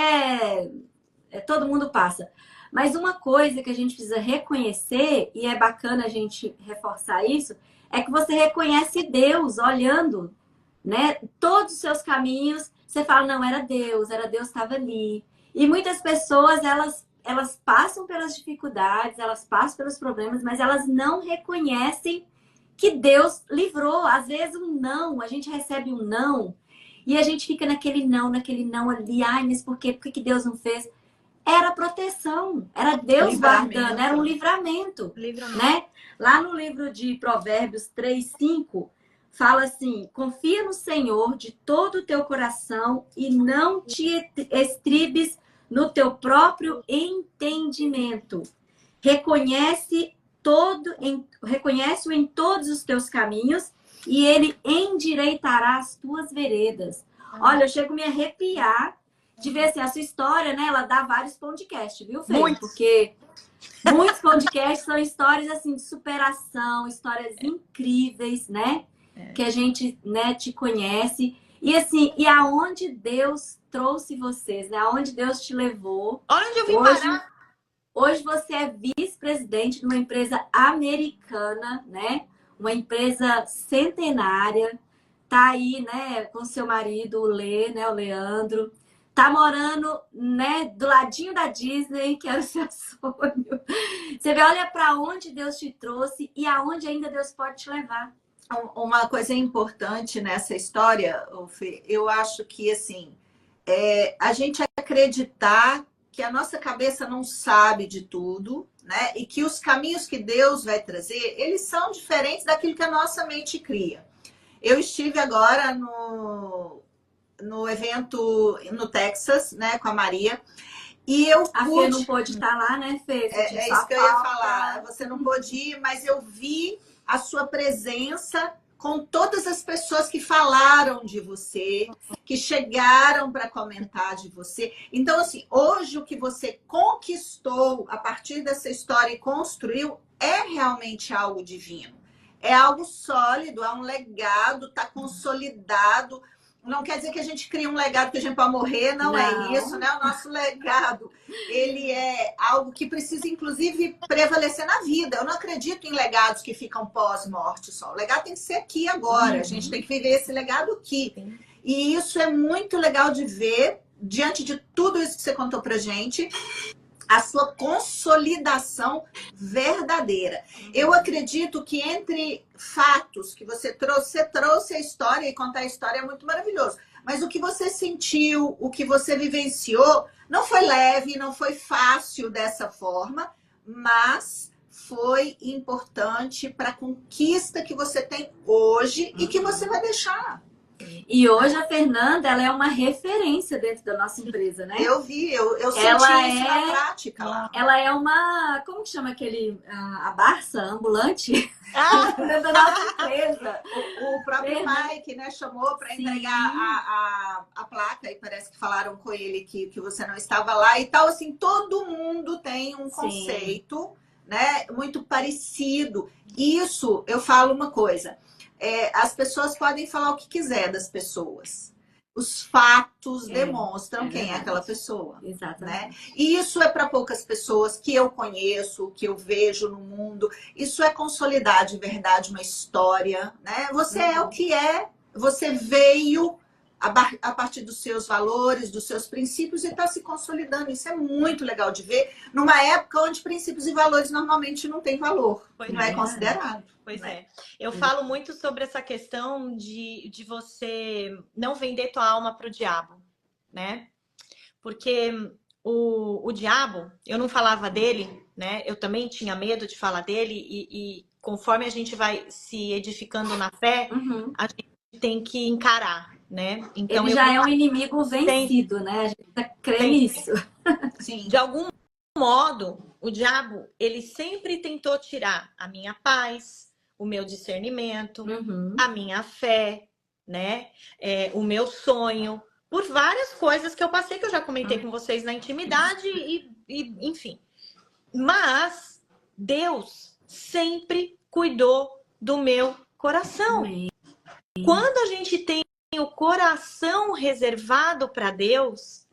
S1: todo mundo passa. Mas uma coisa que a gente precisa reconhecer, e é bacana a gente reforçar isso, é que você reconhece Deus olhando, né, todos os seus caminhos. Você fala, não, era Deus estava ali. E muitas pessoas, elas passam pelas dificuldades, elas passam pelos problemas, mas elas não reconhecem que Deus livrou. Às vezes um não, a gente recebe um não, e a gente fica naquele não ali, ai, mas por quê? Por que Deus não fez? Era proteção, era Deus guardando, era um livramento. Né? Lá no livro de Provérbios 3:5, fala assim, confia no Senhor de todo o teu coração e não te estribes no teu próprio entendimento. Reconhece-o em todos os teus caminhos e ele endireitará as tuas veredas. Olha, eu chego a me arrepiar de ver assim, a sua história, né? Ela dá vários podcasts, viu, Fê? Porque muitos podcasts são histórias assim de superação, histórias incríveis, né? Que a gente, né, te conhece. E assim, e aonde Deus trouxe vocês, né? Aonde Deus te levou.
S3: Olha onde eu vim parar.
S1: Hoje você é vice-presidente de uma empresa americana, né? Uma empresa centenária. Tá aí, né, com seu marido, o Leandro. Tá morando, né, do ladinho da Disney, que era o seu sonho. Você vê, olha para onde Deus te trouxe e aonde ainda Deus pode te levar.
S2: Uma coisa importante nessa história, Fê, eu acho que, assim, a gente acreditar que a nossa cabeça não sabe de tudo, né? E que os caminhos que Deus vai trazer, eles são diferentes daquilo que a nossa mente cria. Eu estive agora no evento no Texas, né, com a Maria. E eu pude...
S1: Fê não pôde estar lá, né, Fê?
S2: É isso que eu ia falar. Você não pôde ir, mas eu vi a sua presença com todas as pessoas que falaram de você, que chegaram para comentar de você. Então, assim, hoje o que você conquistou a partir dessa história e construiu é realmente algo divino. É algo sólido, é um legado, está consolidado. Não quer dizer que a gente cria um legado que a gente pode morrer, não é isso, né? O nosso legado, ele é algo que precisa, inclusive, prevalecer na vida. Eu não acredito em legados que ficam pós-morte só. O legado tem que ser aqui agora. A gente tem que viver esse legado aqui. E isso é muito legal de ver, diante de tudo isso que você contou pra gente, a sua consolidação verdadeira. Eu acredito que entre fatos que você trouxe a história, e contar a história é muito maravilhoso. Mas o que você sentiu, o que você vivenciou, não foi leve, não foi fácil dessa forma, mas foi importante para a conquista que você tem hoje e que você vai deixar.
S1: E hoje a Fernanda, ela é uma referência dentro da nossa empresa, né?
S2: Eu vi, eu senti
S1: Ela
S2: isso na prática lá.
S1: Ela é uma, como que chama aquele, a Barça ambulante? Dentro da nossa empresa.
S2: O próprio Mike, né, chamou para entregar a placa e parece que falaram com ele que você não estava lá e tal. Assim, todo mundo tem um conceito, né, muito parecido. Isso, eu falo uma coisa. As pessoas podem falar o que quiser das pessoas. Os fatos demonstram quem é aquela pessoa.
S1: Exatamente.
S2: Né? E isso é para poucas pessoas que eu conheço, que eu vejo no mundo. Isso é consolidar de verdade uma história. Né? Você é o que é, você veio a partir dos seus valores, dos seus princípios e está se consolidando. Isso é muito legal de ver numa época onde princípios e valores normalmente não têm valor, não é considerado.
S3: Pois é. Eu falo muito sobre essa questão de você não vender tua alma para o diabo, né? Porque o diabo, eu não falava dele, né? Eu também tinha medo de falar dele e conforme a gente vai se edificando na fé, a gente tem que encarar, né? Então,
S1: ele já é um inimigo vencido, né? A gente tá crendo nisso.
S3: Sim. De algum modo, o diabo, ele sempre tentou tirar a minha paz, o meu discernimento, a minha fé, né? O meu sonho, por várias coisas que eu passei, que eu já comentei com vocês na intimidade e enfim. Mas Deus sempre cuidou do meu coração. Quando a gente tem o coração reservado para Deus,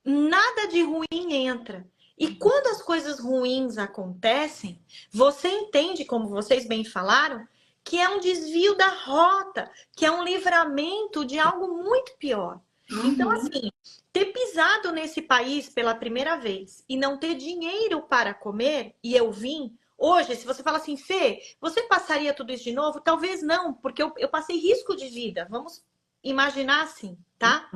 S3: nada de ruim entra. E quando as coisas ruins acontecem, você entende, como vocês bem falaram, que é um desvio da rota, que é um livramento de algo muito pior. Então, assim, ter pisado nesse país pela primeira vez e não ter dinheiro para comer, e eu vim, hoje, se você fala assim, Fê, você passaria tudo isso de novo? Talvez não, porque eu passei risco de vida. Vamos imaginar assim, tá?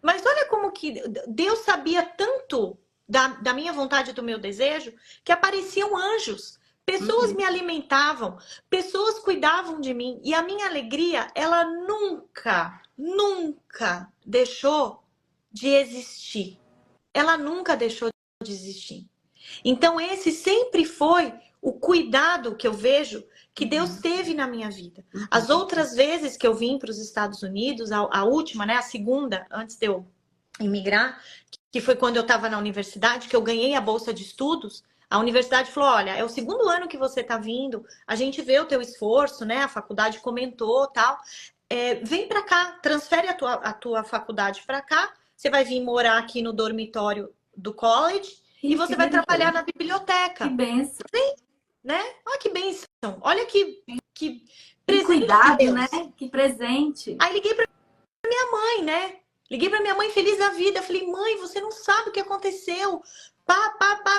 S3: Mas olha como que Deus sabia tanto da minha vontade e do meu desejo, que apareciam anjos. Pessoas me alimentavam, pessoas cuidavam de mim. E a minha alegria, ela nunca deixou de existir. Ela nunca deixou de existir. Então, esse sempre foi o cuidado que eu vejo que Deus teve na minha vida. As outras vezes que eu vim para os Estados Unidos, a última, né, a segunda, antes de eu imigrar, que foi quando eu estava na universidade, que eu ganhei a bolsa de estudos, a universidade falou, olha, é o segundo ano que você está vindo, a gente vê o teu esforço, né, a faculdade comentou, tal, vem para cá, transfere a tua faculdade para cá, você vai vir morar aqui no dormitório do college e você vai trabalhar na biblioteca.
S1: Que bênção.
S3: Sim, né? Olha que bênção, olha que
S1: presente, cuidado, de né? Que presente.
S3: Aí liguei para minha mãe, né? Liguei para minha mãe feliz da vida. Falei, mãe, você não sabe o que aconteceu.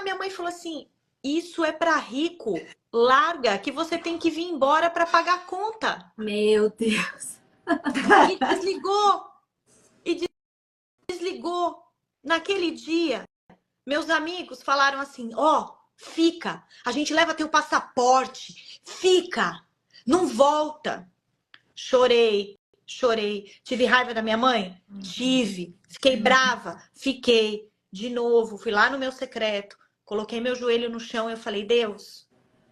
S3: Minha mãe falou assim, isso é para rico. Larga, que você tem que vir embora para pagar a conta.
S1: Meu Deus.
S3: E desligou. Naquele dia, meus amigos falaram assim, fica. A gente leva teu passaporte. Fica. Não volta. Chorei. Tive raiva da minha mãe? Tive. Fiquei brava? Fiquei. De novo, fui lá no meu secreto, coloquei meu joelho no chão e eu falei, Deus,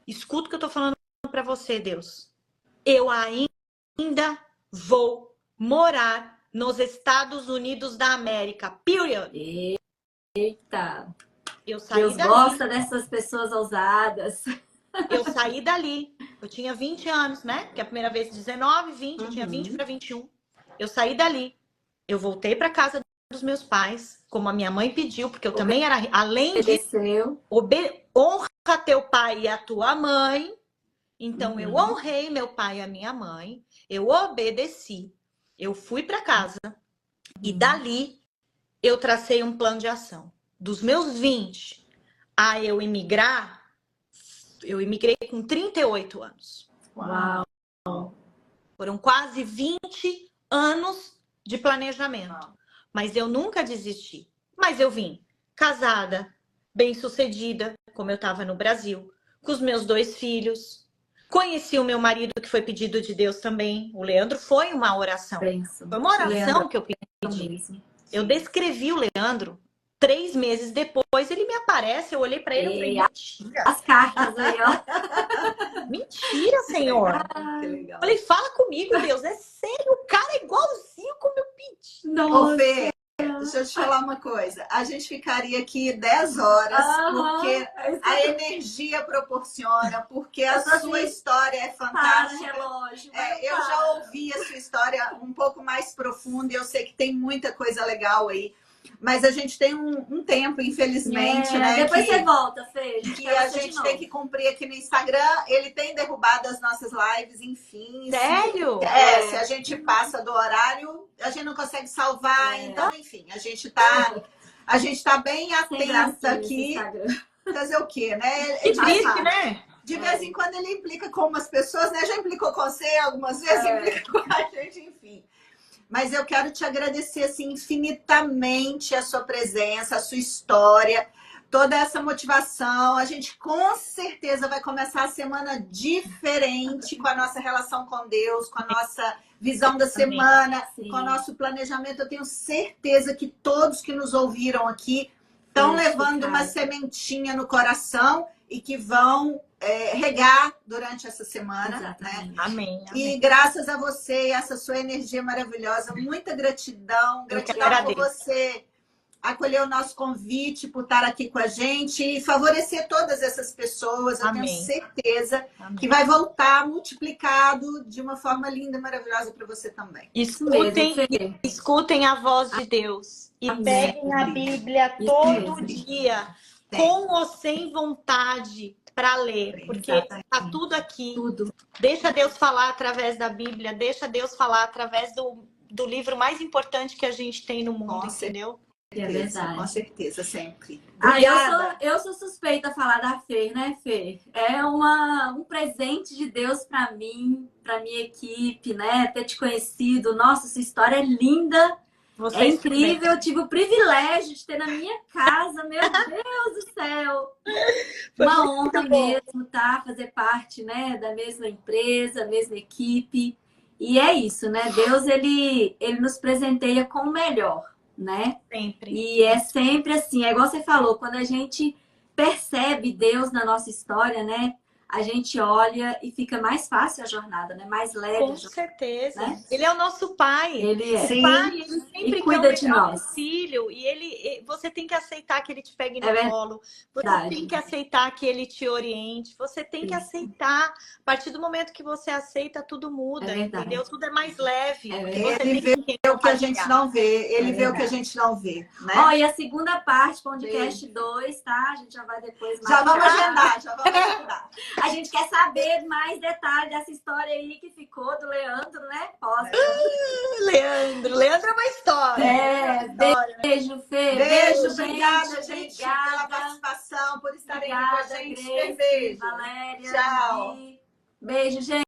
S3: escuta o que eu tô falando para você, Deus, eu ainda vou morar nos Estados Unidos da América. Period.
S1: Eita.
S3: Eu saí
S1: Deus
S3: dali.
S1: gosta dessas pessoas ousadas.
S3: Eu saí dali. Eu tinha 20 anos, né? Que a primeira vez 19, 20, eu tinha 20 para 21. Eu saí dali. Eu voltei para casa dos meus pais, como a minha mãe pediu, porque eu também era, além de honra teu pai e a tua mãe. Então eu honrei meu pai e a minha mãe, eu obedeci. Eu fui para casa e dali eu tracei um plano de ação. Dos meus 20 a eu imigrar, eu imigrei com 38 anos.
S1: Uau!
S3: Foram quase 20 anos de planejamento. Mas eu nunca desisti. Mas eu vim casada, bem-sucedida, como eu estava no Brasil, com os meus 2 filhos. Conheci o meu marido, que foi pedido de Deus também. O Leandro foi uma oração. Foi uma oração que eu pedi. Eu descrevi o Leandro. 3 meses depois, ele me aparece. Eu olhei para ele e falei, mentira.
S1: As cartas aí, ó.
S3: Mentira, Senhor.
S2: Que legal.
S3: Falei, fala comigo, Deus. É sério, o cara é igualzinho como eu pedi.
S2: Ô, Fê, deixa eu te falar uma coisa. A gente ficaria aqui 10 horas, porque a energia proporciona, porque a sua história é fantástica.
S1: Relógio,
S2: eu já ouvi a sua história um pouco mais profunda e eu sei que tem muita coisa legal aí. Mas a gente tem um tempo, infelizmente, né?
S1: Depois você volta, Fê.
S2: Que a gente tem que cumprir aqui no Instagram. Ele tem derrubado as nossas lives, enfim.
S3: Sério?
S2: Se a gente passa do horário, a gente não consegue salvar. Então, enfim, a gente tá bem atenta aqui. Fazer o quê, né?
S3: Que triste, né?
S2: De vez em quando ele implica com umas pessoas, né? Já implicou com você algumas vezes, implica com a gente, enfim. Mas eu quero te agradecer assim, infinitamente a sua presença, a sua história, toda essa motivação. A gente com certeza vai começar a semana diferente com a nossa relação com Deus, com a nossa visão da semana, com o nosso planejamento. Eu tenho certeza que todos que nos ouviram aqui estão levando uma sementinha no coração e que vão regar durante essa semana, né?
S3: Amém.
S2: E graças a você e essa sua energia maravilhosa, muita gratidão por você acolher o nosso convite, por estar aqui com a gente e favorecer todas essas pessoas. Eu tenho certeza que vai voltar multiplicado de uma forma linda e maravilhosa para você também.
S3: Escutem a voz de Deus e peguem a Bíblia todo dia, com ou sem vontade, para ler, porque está tudo aqui. Deixa Deus falar através da Bíblia, deixa Deus falar através do livro mais importante que a gente tem no mundo, entendeu?
S1: É verdade.
S2: Com certeza, sempre.
S1: Eu sou suspeita a falar da Fê, né, Fê? É um presente de Deus para mim, para minha equipe, né? Ter te conhecido. Nossa, sua história é linda. É incrível, eu tive o privilégio de ter na minha casa, meu Deus do céu. Uma honra mesmo, tá? Fazer parte, né, da mesma empresa, mesma equipe. E é isso, né? Deus, ele nos presenteia com o melhor, né?
S3: Sempre.
S1: E é sempre assim, é igual você falou, quando a gente percebe Deus na nossa história, né? A gente olha e fica mais fácil a jornada, né? Mais leve.
S3: Com certeza.
S1: Né?
S3: Ele é o nosso pai.
S1: Ele é.
S3: O pai, ele sempre
S1: cuida de nós.
S3: Filho. E você tem que aceitar que ele te pegue no colo. Você tem que aceitar que ele te oriente. Você tem que aceitar. A partir do momento que você aceita, tudo muda. Entendeu? Tudo é mais leve.
S2: Ele vê o que a gente não vê. Ele vê o que a gente não vê. Né?
S1: Ó, e a segunda parte, podcast 2, tá? A gente já vai depois mais.
S2: Já vamos agendar.
S1: A gente quer saber mais detalhes dessa história aí que ficou do Leandro, né?
S3: Leandro é uma história.
S1: Beijo, Fê.
S2: Beijo, obrigada, gente, pela participação, por estarem aqui com a gente.
S1: Beijo,
S2: Beijo.
S1: Valéria.
S2: Tchau.
S1: Beijo, gente.